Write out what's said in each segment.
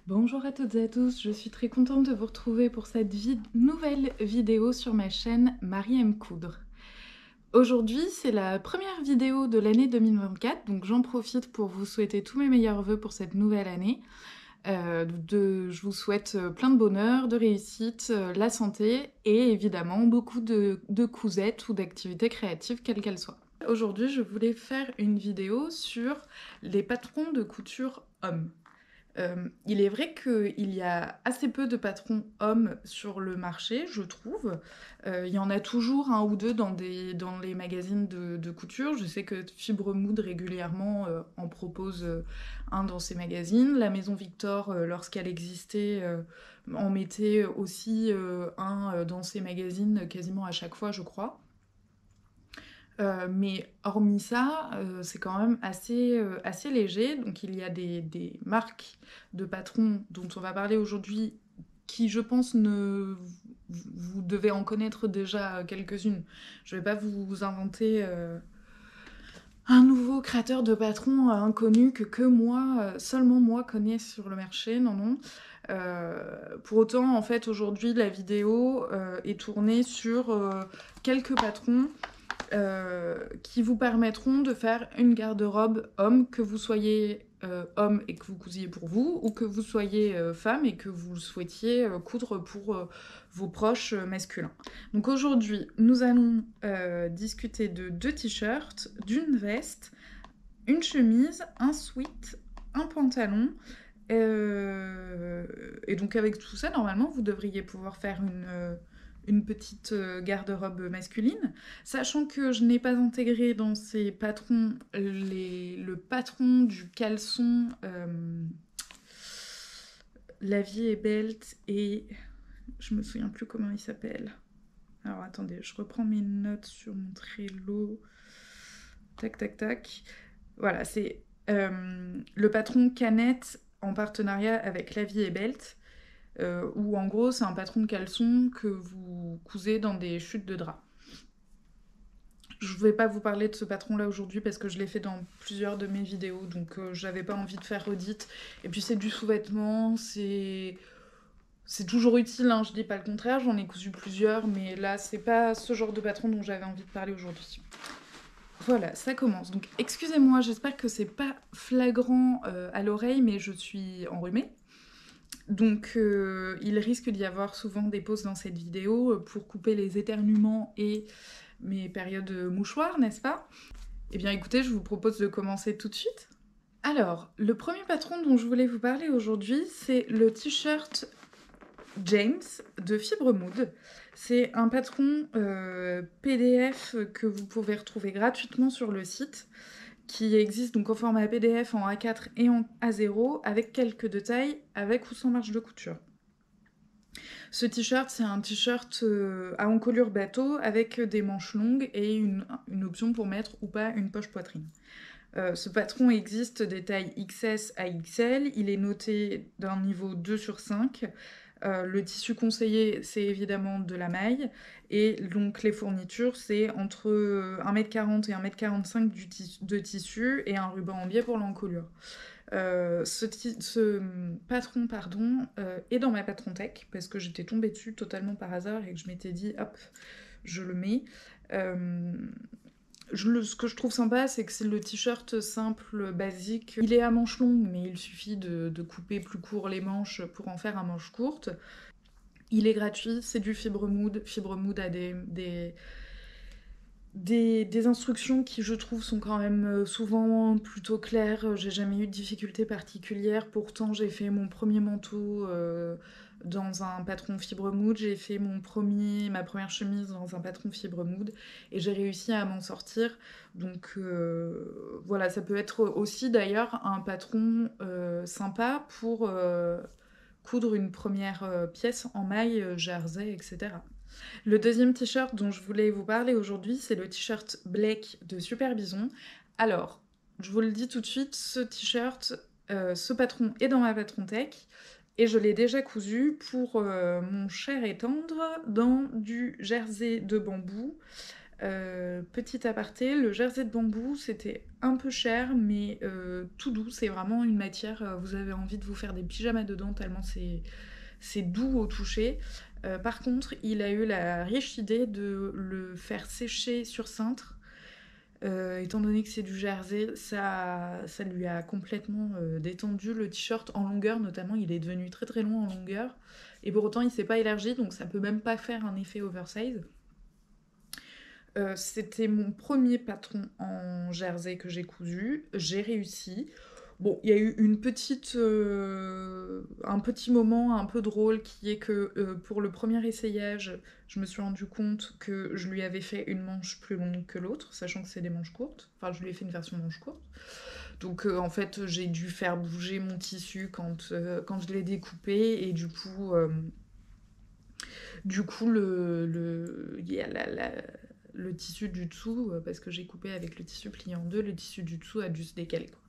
Bonjour à toutes et à tous, je suis très contente de vous retrouver pour cette nouvelle vidéo sur ma chaîne Marie aime coudre. Aujourd'hui, c'est la première vidéo de l'année 2024, donc j'en profite pour vous souhaiter tous mes meilleurs vœux pour cette nouvelle année. Je vous souhaite plein de bonheur, de réussite, la santé et évidemment beaucoup de cousettes ou d'activités créatives, quelles qu'elles soient. Aujourd'hui, je voulais faire une vidéo sur les patrons de couture hommes. Il est vrai qu'il y a assez peu de patrons hommes sur le marché, je trouve. Il y en a toujours un ou deux dans les magazines de couture. Je sais que Fibre Mood régulièrement en propose un dans ses magazines. La Maison Victor, lorsqu'elle existait, en mettait aussi un dans ses magazines quasiment à chaque fois, je crois. Mais hormis ça, c'est quand même assez léger. Donc il y a des marques de patrons dont on va parler aujourd'hui qui, je pense, vous devez en connaître déjà quelques-unes. Je vais pas vous inventer un nouveau créateur de patron inconnu que moi, seulement moi, connais sur le marché. Non, non. Pour autant, en fait, aujourd'hui, la vidéo est tournée sur quelques patrons qui vous permettront de faire une garde-robe homme, que vous soyez homme et que vous cousiez pour vous, ou que vous soyez femme et que vous souhaitiez coudre pour vos proches masculins. Donc aujourd'hui, nous allons discuter de 2 t-shirts, d'une veste, une chemise, un sweat, un pantalon. Et donc avec tout ça, normalement, vous devriez pouvoir faire une petite garde-robe masculine, sachant que je n'ai pas intégré dans ces patrons le patron du caleçon La Vie est Belt et je me souviens plus comment il s'appelle. Alors attendez, je reprends mes notes sur mon Trello. Tac, tac, tac. Voilà, c'est le patron Canette en partenariat avec La Vie est Belt. Où en gros c'est un patron de caleçon que vous cousez dans des chutes de drap. Je ne vais pas vous parler de ce patron-là aujourd'hui parce que je l'ai fait dans plusieurs de mes vidéos, donc j'avais pas envie de faire redite. Et puis c'est du sous-vêtement, c'est toujours utile, hein, je dis pas le contraire, j'en ai cousu plusieurs, mais là c'est pas ce genre de patron dont j'avais envie de parler aujourd'hui. Voilà, ça commence. Donc excusez-moi, j'espère que c'est pas flagrant à l'oreille, mais je suis enrhumée. Donc il risque d'y avoir souvent des pauses dans cette vidéo pour couper les éternuements et mes périodes mouchoirs, n'est-ce pas? Eh bien écoutez, je vous propose de commencer tout de suite. Alors, le premier patron dont je voulais vous parler aujourd'hui, c'est le t-shirt James de Fibre Mood. C'est un patron PDF que vous pouvez retrouver gratuitement sur le site, qui existe donc au format PDF en A4 et en A0, avec quelques détails, avec ou sans marge de couture. Ce t-shirt, c'est un t-shirt à encolure bateau avec des manches longues et une option pour mettre ou pas une poche poitrine. Ce patron existe des tailles XS à XL, il est noté d'un niveau 2 sur 5. Le tissu conseillé, c'est évidemment de la maille, et donc les fournitures, c'est entre 1,40 m et 1,45 m de tissu et un ruban en biais pour l'encolure. Ce patron est dans ma patron tech parce que j'étais tombée dessus totalement par hasard et que je m'étais dit hop, je le mets. Ce que je trouve sympa, c'est que c'est le t-shirt simple, basique. Il est à manches longues, mais il suffit de couper plus court les manches pour en faire un manche courte. Il est gratuit, c'est du Fibre Mood. Fibre Mood a des instructions qui, je trouve, sont quand même souvent plutôt claires. J'ai jamais eu de difficultés particulières. Pourtant, j'ai fait mon premier manteau dans un patron Fibre Mood. J'ai fait ma première chemise dans un patron Fibre Mood. Et j'ai réussi à m'en sortir. Donc voilà, ça peut être aussi d'ailleurs un patron sympa pour coudre une première pièce en maille, jersey, etc. Le deuxième t-shirt dont je voulais vous parler aujourd'hui, c'est le t-shirt Blake de Super Bison. Alors, je vous le dis tout de suite, ce t-shirt, ce patron est dans ma patron tech, et je l'ai déjà cousu pour mon cher et tendre dans du jersey de bambou Petit aparté, le jersey de bambou, c'était un peu cher, mais tout doux. C'est vraiment une matière, vous avez envie de vous faire des pyjamas dedans, tellement c'est doux au toucher. Par contre, il a eu la riche idée de le faire sécher sur cintre. Étant donné que c'est du jersey, ça lui a complètement détendu le t-shirt en longueur, notamment. Il est devenu très très long en longueur. Et pour autant, il s'est pas élargi, donc ça peut même pas faire un effet oversize. C'était mon premier patron en jersey que j'ai cousu. J'ai réussi. Bon, il y a eu un petit moment un peu drôle qui est que pour le premier essayage, je me suis rendu compte que je lui avais fait une manche plus longue que l'autre, sachant que c'est des manches courtes. Enfin, je lui ai fait une version manche courte. Donc en fait, j'ai dû faire bouger mon tissu quand je l'ai découpé et du coup il y a le tissu du dessous, parce que j'ai coupé avec le tissu plié en deux, le tissu du dessous a dû se décaler, quoi.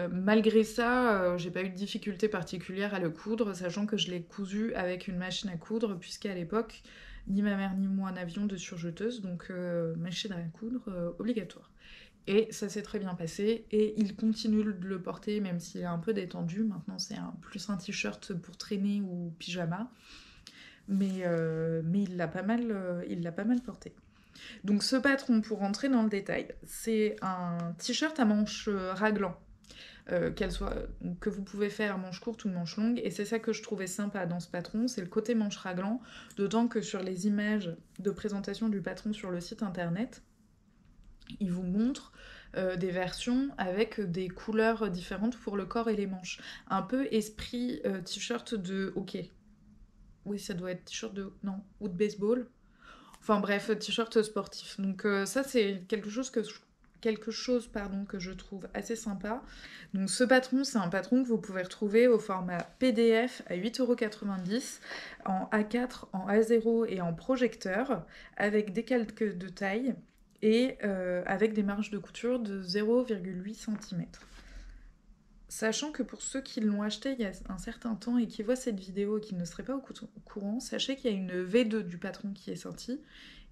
Malgré ça, j'ai pas eu de difficulté particulière à le coudre, sachant que je l'ai cousu avec une machine à coudre, puisqu'à l'époque, ni ma mère ni moi n'avions de surjeteuse, donc machine à coudre obligatoire. Et ça s'est très bien passé, et il continue de le porter, même s'il est un peu détendu. Maintenant, c'est plus un t-shirt pour traîner ou pyjama, mais il l'a pas mal porté. Donc ce patron, pour rentrer dans le détail, c'est un t-shirt à manches raglant. Que vous pouvez faire manche courte ou manche longue, et c'est ça que je trouvais sympa dans ce patron, c'est le côté manche raglant, d'autant que sur les images de présentation du patron sur le site internet, il vous montre des versions avec des couleurs différentes pour le corps et les manches. Un peu esprit t-shirt de hockey. Oui, ça doit être t-shirt de... non, ou de baseball. Enfin bref, t-shirt sportif. Donc ça, c'est quelque chose que je trouve assez sympa. Donc ce patron, c'est un patron que vous pouvez retrouver au format PDF à 8,90 €, en A4, en A0 et en projecteur, avec des calques de taille et avec des marges de couture de 0,8 cm. Sachant que pour ceux qui l'ont acheté il y a un certain temps et qui voient cette vidéo et qui ne seraient pas au courant, sachez qu'il y a une V2 du patron qui est sortie,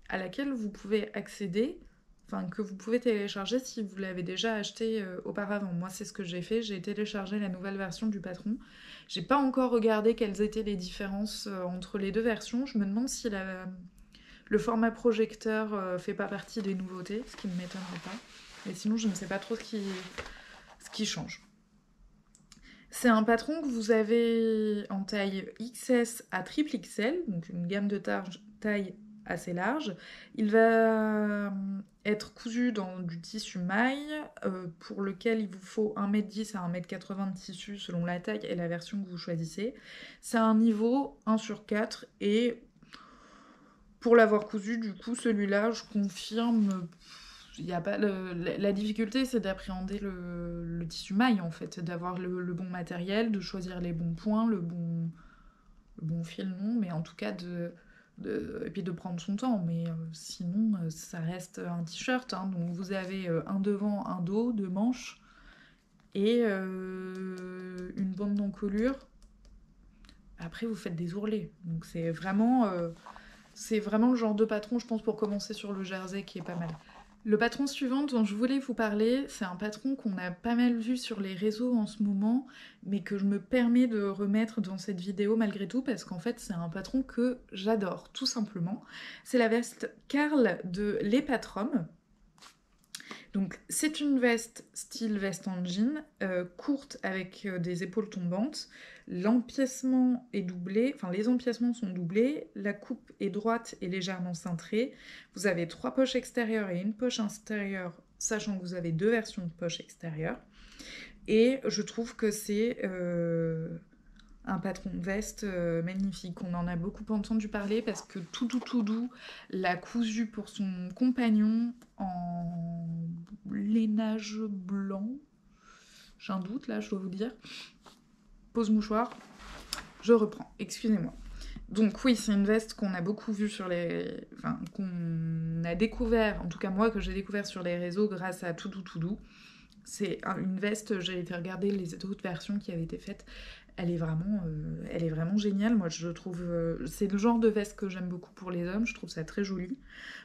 à laquelle vous pouvez accéder, enfin que vous pouvez télécharger si vous l'avez déjà acheté auparavant. Moi, c'est ce que j'ai fait, j'ai téléchargé la nouvelle version du patron. J'ai pas encore regardé quelles étaient les différences entre les deux versions. Je me demande si le format projecteur fait pas partie des nouveautés, ce qui ne m'étonnerait pas. Mais sinon, je ne sais pas trop ce qui change. C'est un patron que vous avez en taille XS à triple XL, donc une gamme de taille assez large. Il va être cousu dans du tissu maille, pour lequel il vous faut 1,10 m à 1,80 m de tissu selon la taille et la version que vous choisissez. C'est un niveau 1/4 et pour l'avoir cousu, du coup, celui-là, je confirme... Il y a pas la difficulté, c'est d'appréhender le tissu maille, en fait, d'avoir le bon matériel, de choisir les bons points, le bon fil, non, mais en tout cas et puis de prendre son temps. Mais sinon, ça reste un t-shirt, hein, donc vous avez un devant, un dos, deux manches et une bande d'encolure. Après, vous faites des ourlets, donc c'est vraiment le genre de patron, je pense, pour commencer sur le jersey qui est pas mal. Le patron suivant dont je voulais vous parler, c'est un patron qu'on a pas mal vu sur les réseaux en ce moment, mais que je me permets de remettre dans cette vidéo malgré tout, parce qu'en fait c'est un patron que j'adore, tout simplement. C'est la veste Karl de Lepatrom. Donc c'est une veste style veste en jean, courte avec des épaules tombantes. L'empiècement est doublé, enfin les empiècements sont doublés, la coupe est droite et légèrement cintrée. Vous avez 3 poches extérieures et une poche intérieure, sachant que vous avez 2 versions de poches extérieures. Et je trouve que c'est un patron de veste magnifique. On en a beaucoup entendu parler parce que tout doux l'a cousu pour son compagnon en lainage blanc. J'ai un doute là, je dois vous dire. Pose mouchoir. Je reprends, excusez-moi. Donc oui, c'est une veste qu'on a beaucoup vue sur les... Enfin, qu'on a découvert, en tout cas moi, que j'ai découvert sur les réseaux grâce à Tout Doux. C'est une veste, j'ai été regarder les autres versions qui avaient été faites. Elle est vraiment géniale. Moi, je trouve. C'est le genre de veste que j'aime beaucoup pour les hommes. Je trouve ça très joli.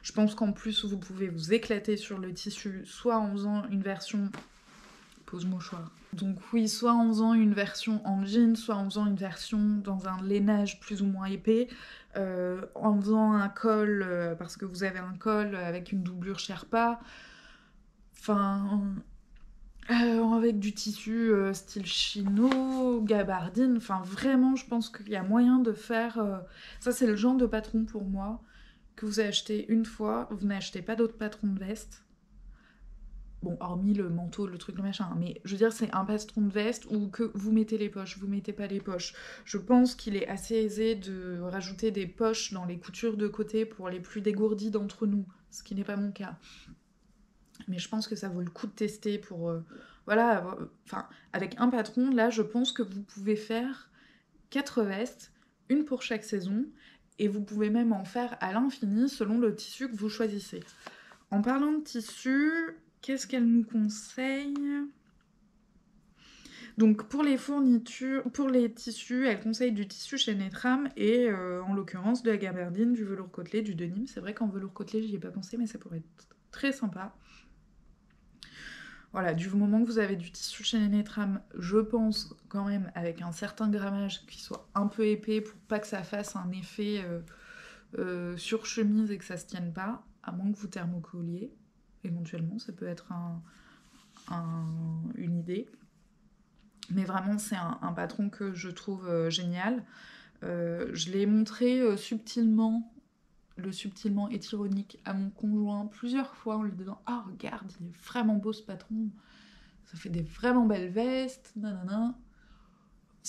Je pense qu'en plus, vous pouvez vous éclater sur le tissu, soit en faisant une version. Pose mouchoir. Donc, oui, soit en faisant une version en jean, soit en faisant une version dans un lainage plus ou moins épais, en faisant un col, parce que vous avez un col avec une doublure Sherpa. Enfin. Avec du tissu style chino, gabardine, enfin vraiment je pense qu'il y a moyen de faire... Ça c'est le genre de patron pour moi, que vous achetez une fois, vous n'achetez pas d'autres patrons de veste. Bon, hormis le manteau, le truc, le machin, mais je veux dire c'est un patron de veste où que vous mettez les poches, vous mettez pas les poches. Je pense qu'il est assez aisé de rajouter des poches dans les coutures de côté pour les plus dégourdis d'entre nous, ce qui n'est pas mon cas. Mais je pense que ça vaut le coup de tester pour... voilà, enfin, avec un patron, là, je pense que vous pouvez faire 4 vestes, une pour chaque saison, et vous pouvez même en faire à l'infini selon le tissu que vous choisissez. En parlant de tissu, qu'est-ce qu'elle nous conseille ? Donc pour les fournitures, pour les tissus, elle conseille du tissu chez Netram et en l'occurrence de la gabardine, du velours côtelé, du denim. C'est vrai qu'en velours côtelé, j'y ai pas pensé, mais ça pourrait être très sympa. Voilà, du moment que vous avez du tissu chez Netram, je pense quand même avec un certain grammage qui soit un peu épais pour pas que ça fasse un effet sur chemise et que ça se tienne pas, à moins que vous thermocolliez. Éventuellement, ça peut être une idée. Mais vraiment, c'est un patron que je trouve génial. Je l'ai montré subtilement est ironique à mon conjoint plusieurs fois en lui disant « Ah, regarde, il est vraiment beau ce patron, ça fait des vraiment belles vestes, nanana. »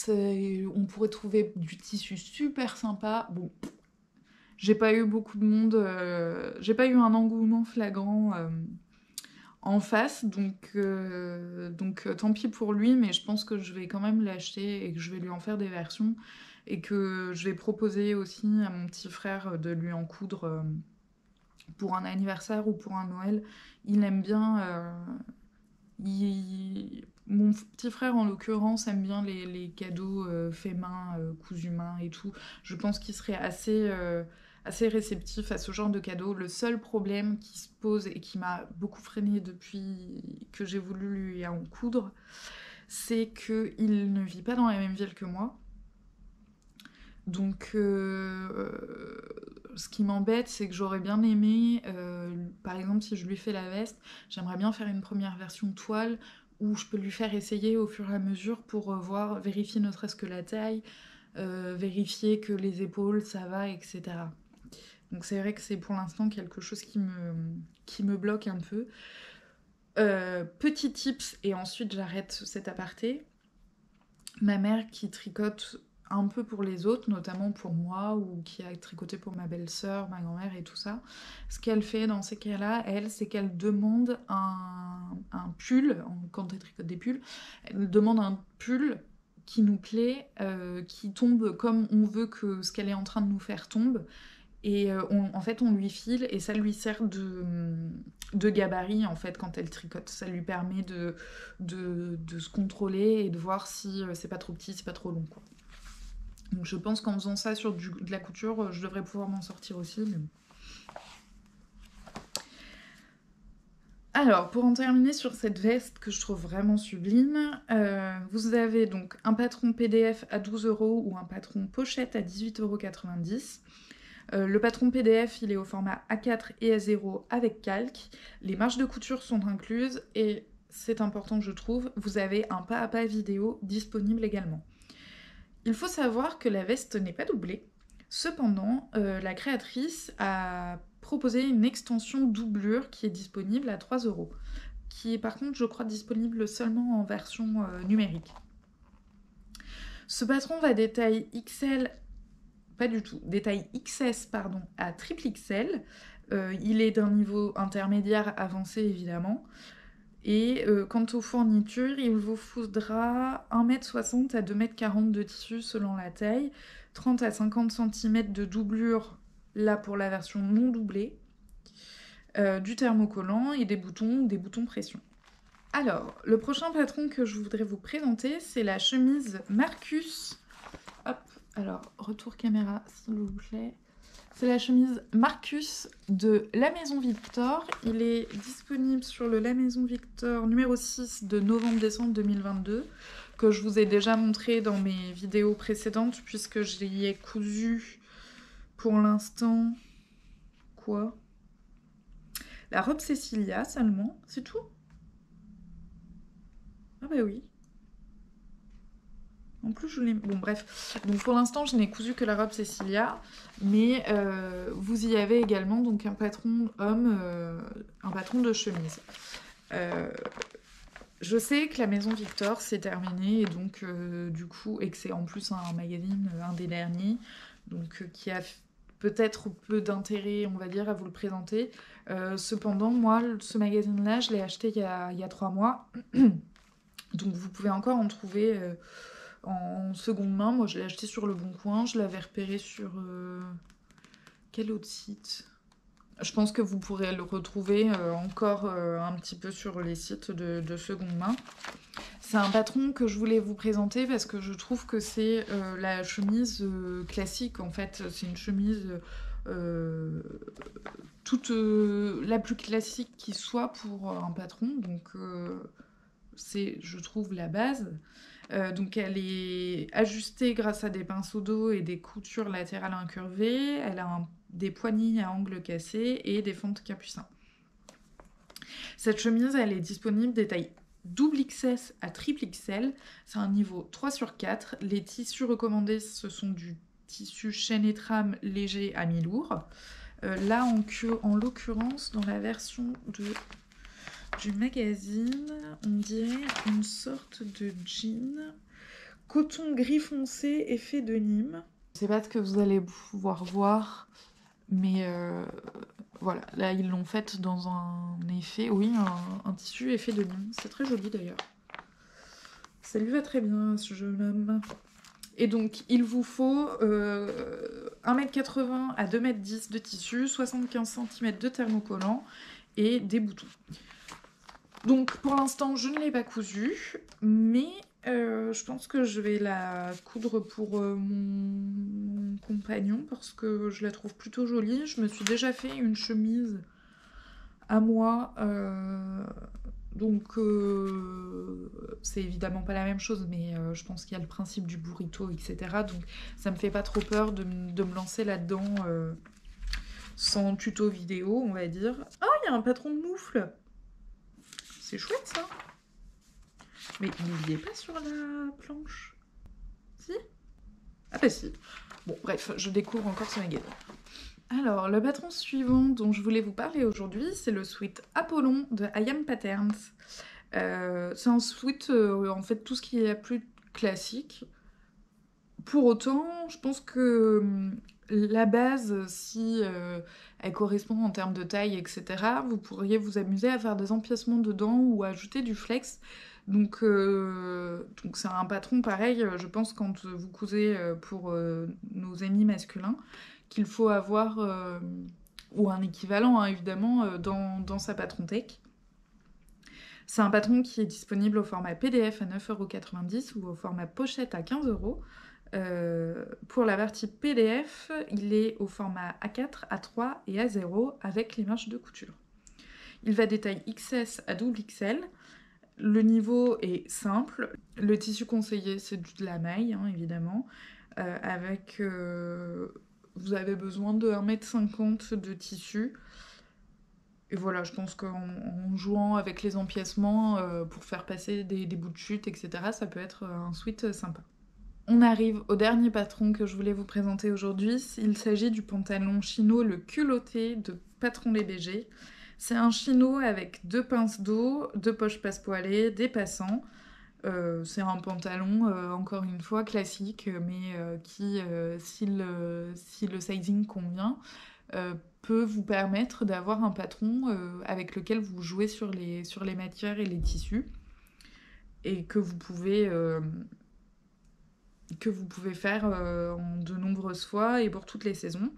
On pourrait trouver du tissu super sympa. Bon, j'ai pas eu beaucoup de monde, j'ai pas eu un engouement flagrant en face, donc tant pis pour lui, mais je pense que je vais quand même l'acheter et que je vais lui en faire des versions. Et que je vais proposer aussi à mon petit frère de lui en coudre pour un anniversaire ou pour un Noël. Il aime bien... Mon petit frère, en l'occurrence, aime bien les cadeaux faits main, cousus main et tout. Je pense qu'il serait assez réceptif à ce genre de cadeaux. Le seul problème qui se pose et qui m'a beaucoup freinée depuis que j'ai voulu lui en coudre, c'est qu'il ne vit pas dans la même ville que moi. Donc, ce qui m'embête, c'est que j'aurais bien aimé, par exemple, si je lui fais la veste, j'aimerais bien faire une première version toile où je peux lui faire essayer au fur et à mesure pour vérifier ne serait-ce que la taille, vérifier que les épaules, ça va, etc. Donc c'est vrai que c'est pour l'instant quelque chose qui me bloque un peu. Petit tips, et ensuite j'arrête cet aparté. Ma mère qui tricote un peu pour les autres, notamment pour moi, ou qui a tricoté pour ma belle-sœur, ma grand-mère et tout ça. Ce qu'elle fait dans ces cas-là, elle, c'est qu'elle demande un pull, quand elle tricote des pulls, elle demande un pull qui nous plaît, qui tombe comme on veut que ce qu'elle est en train de nous faire tombe. Et en fait, on lui file et ça lui sert de gabarit en fait quand elle tricote. Ça lui permet de se contrôler et de voir si c'est pas trop petit, c'est pas trop long, quoi. Donc je pense qu'en faisant ça sur de la couture, je devrais pouvoir m'en sortir aussi. Mais bon. Alors, pour en terminer sur cette veste que je trouve vraiment sublime, vous avez donc un patron PDF à 12 € ou un patron pochette à 18,90 €. Le patron PDF, il est au format A4 et A0 avec calque. Les marges de couture sont incluses et c'est important, je trouve, vous avez un pas à pas vidéo disponible également. Il faut savoir que la veste n'est pas doublée. Cependant, la créatrice a proposé une extension doublure qui est disponible à 3 €, qui est par contre, je crois, disponible seulement en version numérique. Ce patron va des tailles XL, pas du tout, des tailles XS pardon, à triple XL. Il est d'un niveau intermédiaire avancé évidemment. Et quant aux fournitures, il vous faudra 1,60 m à 2,40 m de tissu selon la taille, 30 à 50 cm de doublure, là pour la version non doublée, du thermocollant et des boutons pression. Alors, le prochain patron que je voudrais vous présenter, c'est la chemise Marcus. Hop, alors, retour caméra, s'il vous plaît. C'est la chemise Marcus de La Maison Victor. Il est disponible sur le La Maison Victor numéro 6 de novembre-décembre 2022, que je vous ai déjà montré dans mes vidéos précédentes, puisque j'y ai cousu pour l'instant... Quoi? La robe Cecilia seulement, c'est tout? Ah bah oui. En plus, je l'ai... Bon, bref. Donc, pour l'instant, je n'ai cousu que la robe Cecilia. Mais vous y avez également donc un patron homme, un patron de chemise. Je sais que la Maison Victor, c'est terminé. Et donc, du coup, et que c'est en plus un magazine, un des derniers. Donc, qui a peut-être peu d'intérêt, on va dire, à vous le présenter. Cependant, moi, ce magazine-là, je l'ai acheté il y a 3 mois. Donc, vous pouvez encore en trouver... en seconde main. Moi, je l'ai acheté sur Le Bon Coin. Je l'avais repéré sur... quel autre site? Je pense que vous pourrez le retrouver encore un petit peu sur les sites de seconde main. C'est un patron que je voulais vous présenter parce que je trouve que c'est la chemise classique. En fait, c'est une chemise toute la plus classique qui soit pour un patron. Donc, c'est, je trouve, la base. Donc elle est ajustée grâce à des pinceaux d'eau et des coutures latérales incurvées. Elle a des poignées à angles cassés et des fentes capucins. Cette chemise, elle est disponible des tailles double XS à triple XL. C'est un niveau 3/4. Les tissus recommandés, ce sont du tissu chaîne et trame léger à mi-lourd. Là, en l'occurrence, dans la version du magazine, on dirait une sorte de jean coton gris foncé effet de Nîmes. Je sais pas ce que vous allez pouvoir voir, mais voilà, là ils l'ont fait dans un effet, oui, un tissu effet de Nîmes. C'est très joli d'ailleurs. Ça lui va très bien, ce jeune homme. Et donc, il vous faut 1,80 m à 2,10 m de tissu, 75 cm de thermocollant et des boutons. Donc pour l'instant je ne l'ai pas cousue, mais je pense que je vais la coudre pour mon compagnon parce que je la trouve plutôt jolie. Je me suis déjà fait une chemise à moi, donc c'est évidemment pas la même chose, mais je pense qu'il y a le principe du burrito, etc. Donc ça me fait pas trop peur de me lancer là-dedans sans tuto vidéo, on va dire. Oh, il y a un patron de moufle! C'est chouette ça. Mais il n'y est pas sur la planche. Si? Ah bah si. Bon bref, je découvre encore ce magazine. Alors, le patron suivant dont je voulais vous parler aujourd'hui, c'est le sweat Apollon de I.Am Patterns. C'est un sweat, en fait, tout ce qui est plus classique. Pour autant, je pense que la base, si elle correspond en termes de taille, etc., vous pourriez vous amuser à faire des empiècements dedans ou ajouter du flex. Donc c'est un patron pareil, je pense, quand vous cousez pour nos amis masculins, qu'il faut avoir, ou un équivalent, hein, évidemment, dans sa patron-tech. C'est un patron qui est disponible au format PDF à 9,90 € ou au format pochette à 15 €. Pour la partie PDF, il est au format A4, A3 et A0 avec les marges de couture. Il va des tailles XS à double XL. Le niveau est simple. Le tissu conseillé, c'est de la maille, hein, évidemment. Vous avez besoin de 1,50 m de tissu. Et voilà, je pense qu'en jouant avec les empiècements pour faire passer des bouts de chute, etc., ça peut être un sweat sympa. On arrive au dernier patron que je voulais vous présenter aujourd'hui. Il s'agit du pantalon chino, le culotté de Patron Les Bégés. C'est un chino avec 2 pinces d'eau, 2 poches passepoilées, des passants. C'est un pantalon, encore une fois, classique, mais qui, si le sizing convient, peut vous permettre d'avoir un patron avec lequel vous jouez sur les matières et les tissus, et que vous pouvez faire en de nombreuses fois et pour toutes les saisons.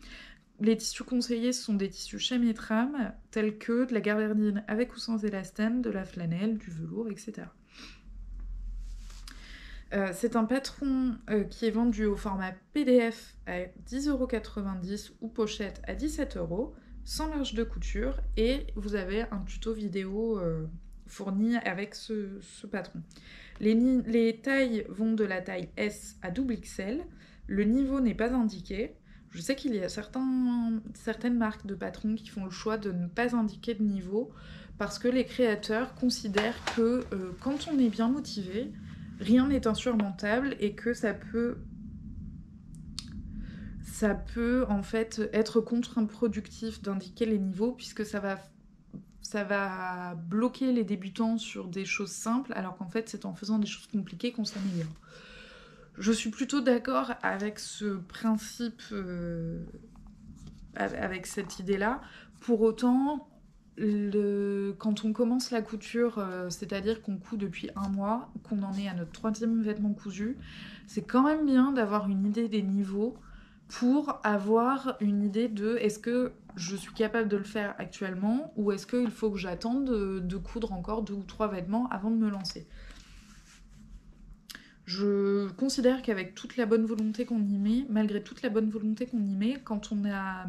Les tissus conseillés, ce sont des tissus chez Metram, tels que de la gabardine avec ou sans élastane, de la flanelle, du velours, etc. C'est un patron qui est vendu au format PDF à 10,90 € ou pochette à 17 €, sans marge de couture, et vous avez un tuto vidéo fourni avec ce patron. Les tailles vont de la taille S à double XL, le niveau n'est pas indiqué. Je sais qu'il y a certaines marques de patrons qui font le choix de ne pas indiquer de niveau parce que les créateurs considèrent que quand on est bien motivé, rien n'est insurmontable et que ça peut en fait être contre-productif d'indiquer les niveaux puisque ça va bloquer les débutants sur des choses simples alors qu'en fait c'est en faisant des choses compliquées qu'on s'améliore. Je suis plutôt d'accord avec ce principe, avec cette idée-là. Pour autant, quand on commence la couture, c'est-à-dire qu'on coud depuis 1 mois, qu'on en est à notre 3e vêtement cousu, c'est quand même bien d'avoir une idée des niveaux pour avoir une idée de est-ce que je suis capable de le faire actuellement ou est-ce qu'il faut que j'attende de coudre encore 2 ou 3 vêtements avant de me lancer. Je considère qu'avec toute la bonne volonté qu'on y met, malgré toute la bonne volonté qu'on y met, quand on a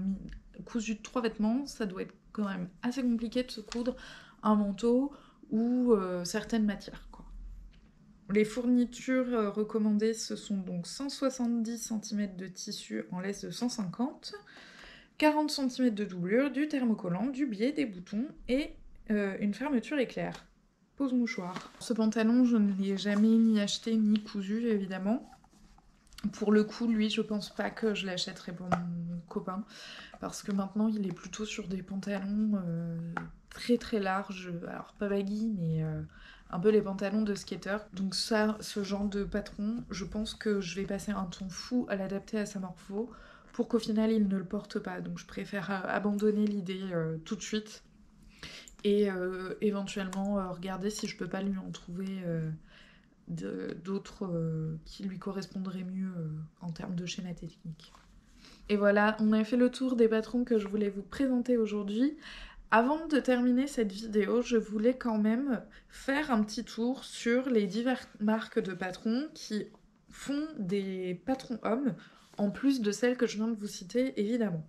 cousu 3 vêtements, ça doit être quand même assez compliqué de se coudre un manteau ou certaines matières, quoi. Les fournitures recommandées, ce sont donc 170 cm de tissu en laisse de 150, 40 cm de doublure, du thermocollant, du biais, des boutons et une fermeture éclair. Pose mouchoir. Ce pantalon, je ne l'ai jamais ni acheté ni cousu, évidemment. Pour le coup, lui, je pense pas que je l'achèterai pour mon copain, parce que maintenant, il est plutôt sur des pantalons très très larges, alors pas baggy, mais un peu les pantalons de skater. Donc ça, ce genre de patron, je pense que je vais passer un temps fou à l'adapter à sa morpho, pour qu'au final, il ne le porte pas. Donc je préfère abandonner l'idée tout de suite. Et éventuellement regarder si je peux pas lui en trouver d'autres qui lui correspondraient mieux en termes de schéma technique. Et voilà, on a fait le tour des patrons que je voulais vous présenter aujourd'hui. Avant de terminer cette vidéo, je voulais quand même faire un petit tour sur les diverses marques de patrons qui font des patrons hommes, en plus de celles que je viens de vous citer évidemment.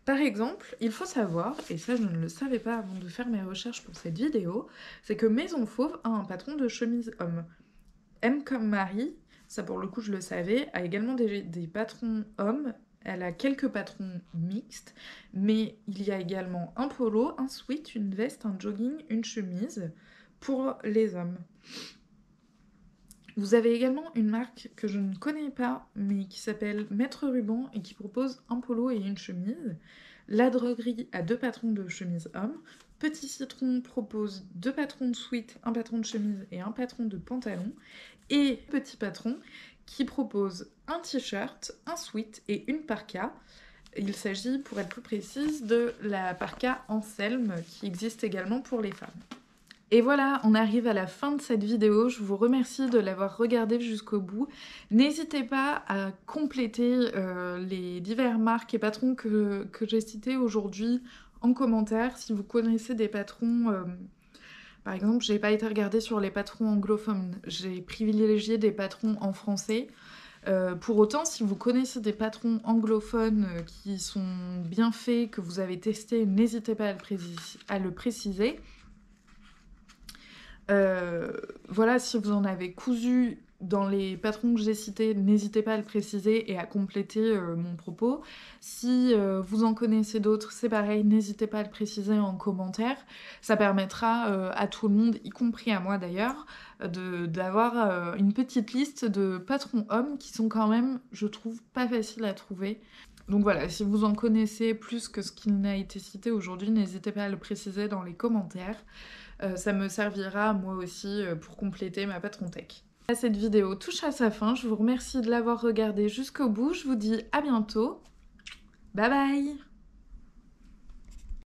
Par exemple, il faut savoir, et ça je ne le savais pas avant de faire mes recherches pour cette vidéo, c'est que Maison Fauve a un patron de chemise homme. M comme Marie, ça pour le coup je le savais, a également des patrons hommes, elle a quelques patrons mixtes, mais il y a également un polo, un sweat, une veste, un jogging, une chemise pour les hommes. Vous avez également une marque que je ne connais pas, mais qui s'appelle Maître Ruban et qui propose un polo et une chemise. La Droguerie a 2 patrons de chemise homme. Petit Citron propose 2 patrons de sweat, un patron de chemise et un patron de pantalon. Et Petit Patron qui propose un t-shirt, un sweat et une parka. Il s'agit, pour être plus précise, de la parka Anselme qui existe également pour les femmes. Et voilà, on arrive à la fin de cette vidéo. Je vous remercie de l'avoir regardée jusqu'au bout. N'hésitez pas à compléter les divers marques et patrons que j'ai cités aujourd'hui en commentaire. Si vous connaissez des patrons, par exemple, j'ai pas été regarder sur les patrons anglophones. J'ai privilégié des patrons en français. Pour autant, si vous connaissez des patrons anglophones qui sont bien faits, que vous avez testés, n'hésitez pas à le préciser. Voilà, si vous en avez cousu dans les patrons que j'ai cités, n'hésitez pas à le préciser et à compléter mon propos. Si vous en connaissez d'autres, c'est pareil, n'hésitez pas à le préciser en commentaire. Ça permettra à tout le monde, y compris à moi d'ailleurs, d'avoir une petite liste de patrons hommes qui sont quand même, je trouve, pas faciles à trouver. Donc voilà, si vous en connaissez plus que ce qui n'a été cité aujourd'hui, n'hésitez pas à le préciser dans les commentaires. Ça me servira moi aussi pour compléter ma patron tech. Cette vidéo touche à sa fin, je vous remercie de l'avoir regardée jusqu'au bout, je vous dis à bientôt, bye bye.